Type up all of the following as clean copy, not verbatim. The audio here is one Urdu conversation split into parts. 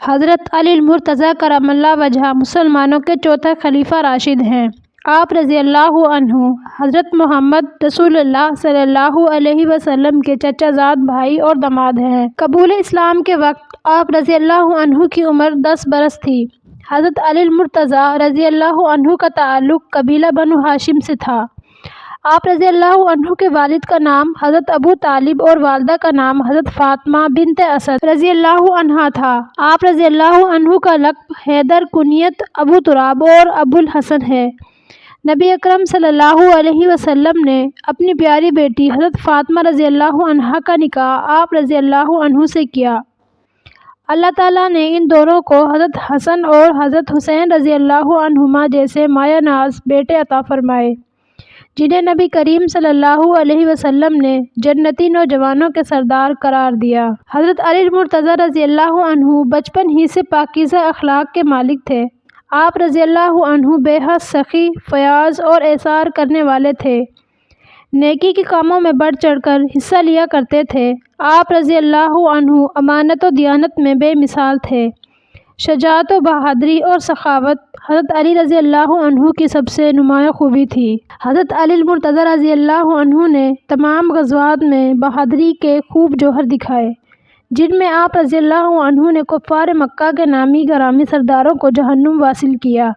حضرت علی المرتضیٰ کرم اللہ وجہہ مسلمانوں کے چوتھے خلیفہ راشد ہیں۔ آپ رضی اللہ عنہ حضرت محمد رسول اللہ صلی اللہ علیہ وسلم کے چچا زاد بھائی اور داماد ہیں۔ قبول اسلام کے وقت آپ رضی اللہ عنہ کی عمر 10 برس تھی۔ حضرت علی المرتضیٰ رضی اللہ عنہ کا تعلق قبیلہ بنو ہاشم سے تھا۔ آپ رضی اللہ عنہ کے والد کا نام حضرت ابو طالب اور والدہ کا نام حضرت فاطمہ بنت اسد رضی اللہ عنہا تھا۔ آپ رضی اللہ عنہ کا لقب حیدر، کنیت ابو تراب اور ابو الحسن ہے۔ نبی اکرم صلی اللہ علیہ وسلم نے اپنی پیاری بیٹی حضرت فاطمہ رضی اللہ عنہا کا نکاح آپ رضی اللہ عنہ سے کیا۔ اللہ تعالیٰ نے ان دونوں کو حضرت حسن اور حضرت حسین رضی اللہ عنہما جیسے مایہ ناز بیٹے عطا فرمائے، جنہیں نبی کریم صلی اللہ علیہ وسلم نے جنتی نوجوانوں کے سردار قرار دیا۔ حضرت علی المرتضیٰ رضی اللہ عنہ بچپن ہی سے پاکیزہ اخلاق کے مالک تھے۔ آپ رضی اللہ عنہ بے حد سخی، فیاض اور ایثار کرنے والے تھے۔ نیکی کے کاموں میں بڑھ چڑھ کر حصہ لیا کرتے تھے۔ آپ رضی اللہ عنہ امانت و دیانت میں بے مثال تھے۔ شجاعت و بہادری اور سخاوت حضرت علی رضی اللہ عنہ کی سب سے نمایاں خوبی تھی۔ حضرت علی المرتضیٰ رضی اللہ عنہ نے تمام غزوات میں بہادری کے خوب جوہر دکھائے، جن میں آپ رضی اللہ عنہ نے کفار مکہ کے نامی گرامی سرداروں کو جہنم واصل کیا۔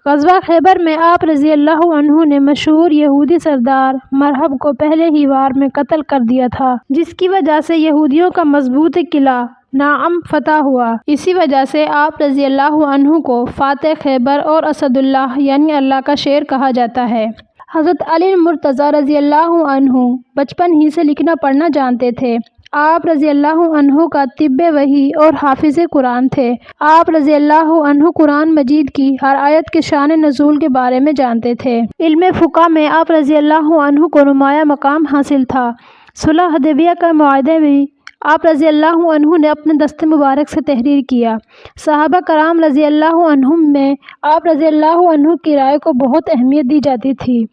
غزوہ خیبر میں آپ رضی اللہ عنہ نے مشہور یہودی سردار مرہب کو پہلے ہی وار میں قتل کر دیا تھا، جس کی وجہ سے یہودیوں کا مضبوط قلعہ نعم فتح ہوا۔ اسی وجہ سے آپ رضی اللہ عنہ کو فاتح خیبر اور اسد اللہ یعنی اللہ کا شیر کہا جاتا ہے۔ حضرت علی المرتضیٰ رضی اللہ عنہ بچپن ہی سے لکھنا پڑھنا جانتے تھے۔ آپ رضی اللہ عنہ کا طب وحی اور حافظ قرآن تھے۔ آپ رضی اللہ عنہ قرآن مجید کی ہر آیت کے شان نزول کے بارے میں جانتے تھے۔ علم فقہ میں آپ رضی اللہ عنہ کو نمایاں مقام حاصل تھا۔ صلح حدیبیہ کا معاہدہ بھی آپ رضی اللہ عنہ نے اپنے دست مبارک سے تحریر کیا۔ صحابہ کرام رضی اللہ عنہم میں آپ رضی اللہ عنہ کی رائے کو بہت اہمیت دی جاتی تھی۔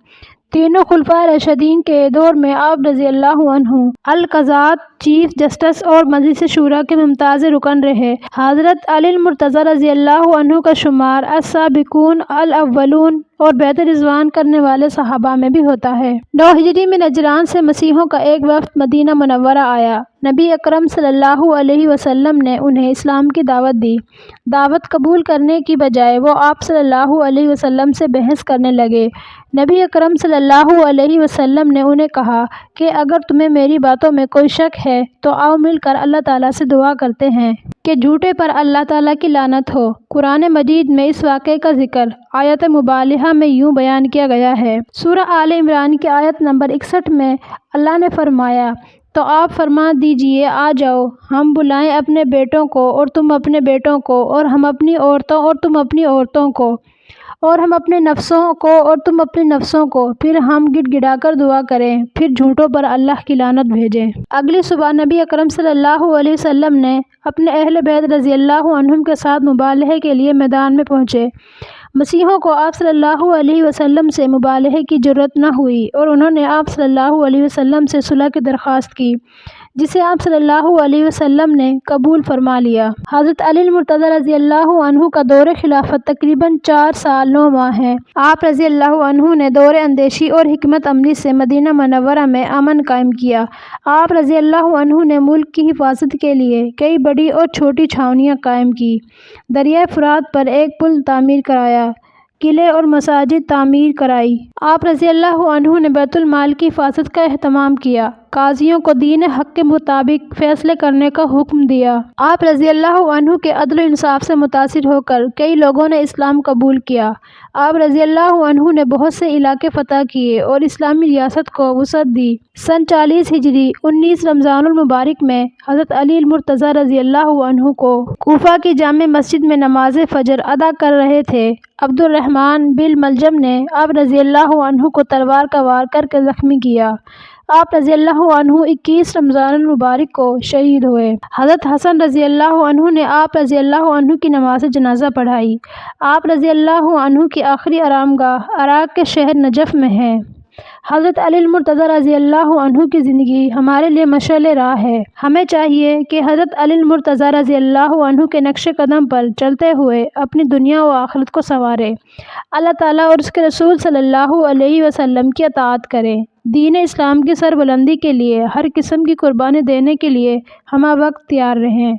تینوں خلفائے راشدین کے دور میں آپ رضی اللہ عنہ القضاۃ، چیف جسٹس اور مجلس شورا کے ممتاز رکن رہے۔ حضرت علی المرتضیٰ رضی اللہ عنہ کا شمار السابقون الاولون اور بیعت رضوان کرنے والے صحابہ میں بھی ہوتا ہے۔ 9 ہجری میں نجران سے مسیحیوں کا ایک وفد مدینہ منورہ آیا۔ نبی اکرم صلی اللہ علیہ وسلم نے انہیں اسلام کی دعوت دی۔ دعوت قبول کرنے کی بجائے وہ آپ صلی اللہ علیہ وسلم سے بحث کرنے لگے۔ نبی اکرم صلی اللہ علیہ وسلم نے انہیں کہا کہ اگر تمہیں میری باتوں میں کوئی شک ہے تو آؤ مل کر اللہ تعالیٰ سے دعا کرتے ہیں کہ جھوٹے پر اللہ تعالیٰ کی لعنت ہو۔ قرآن مجید میں اس واقعے کا ذکر آیت مبالغہ میں یوں بیان کیا گیا ہے۔ سورہ آل عمران کی آیت نمبر 61 میں اللہ نے فرمایا، تو آپ فرما دیجئے آ جاؤ، ہم بلائیں اپنے بیٹوں کو اور تم اپنے بیٹوں کو، اور ہم اپنی عورتوں اور تم اپنی عورتوں کو، اور ہم اپنے نفسوں کو اور تم اپنے نفسوں کو، پھر ہم گڑ گڑا کر دعا کریں، پھر جھوٹوں پر اللہ کی لعنت بھیجیں۔ اگلی صبح نبی اکرم صلی اللہ علیہ وسلم نے اپنے اہل بیت رضی اللہ عنہم کے ساتھ مبالغے کے لیے میدان میں پہنچے۔ مسیحیوں کو آپ صلی اللہ علیہ وسلم سے مبالغے کی ضرورت نہ ہوئی اور انہوں نے آپ صلی اللہ علیہ وسلم سے صلح کی درخواست کی، جسے آپ صلی اللہ علیہ وسلم نے قبول فرما لیا۔ حضرت علی المرتضیٰ رضی اللہ عنہ کا دور خلافت تقریباً 4 سال 9 ماہ ہے۔ آپ رضی اللہ عنہ نے دور اندیشی اور حکمت عملی سے مدینہ منورہ میں امن قائم کیا۔ آپ رضی اللہ عنہ نے ملک کی حفاظت کے لیے کئی بڑی اور چھوٹی چھاؤنیاں قائم کی، دریائے فرات پر ایک پل تعمیر کرایا، قلعے اور مساجد تعمیر کرائی۔ آپ رضی اللہ عنہ نے بیت المال کی حفاظت کا اہتمام کیا، قاضیوں کو دین حق کے مطابق فیصلے کرنے کا حکم دیا۔ آپ رضی اللہ عنہ کے عدل و انصاف سے متاثر ہو کر کئی لوگوں نے اسلام قبول کیا۔ آپ رضی اللہ عنہ نے بہت سے علاقے فتح کیے اور اسلامی ریاست کو وسعت دی۔ سن 40 ہجری 19 رمضان المبارک میں حضرت علی المرتضیٰ رضی اللہ عنہ کو کوفہ کی جامع مسجد میں نماز فجر ادا کر رہے تھے۔ عبد الرحمن بن ملجم نے آپ رضی اللہ عنہ کو تلوار کا وار کر کے زخمی کیا۔ آپ رضی اللہ عنہ 21 رمضان المبارک کو شہید ہوئے۔ حضرت حسن رضی اللہ عنہ نے آپ رضی اللہ عنہ کی نماز جنازہ پڑھائی۔ آپ رضی اللہ عنہ کی آخری آرامگاہ عراق کے شہر نجف میں ہے۔ حضرت علی المرتضیٰ رضی اللہ عنہ کی زندگی ہمارے لیے مشعل راہ ہے۔ ہمیں چاہیے کہ حضرت علی المرتضیٰ رضی اللہ عنہ کے نقش قدم پر چلتے ہوئے اپنی دنیا و آخرت کو سنواریں، اللہ تعالیٰ اور اس کے رسول صلی اللہ علیہ وسلم کی اطاعت کریں، دین اسلام کی سربلندی کے لیے ہر قسم کی قربانی دینے کے لیے ہمہ وقت تیار رہیں۔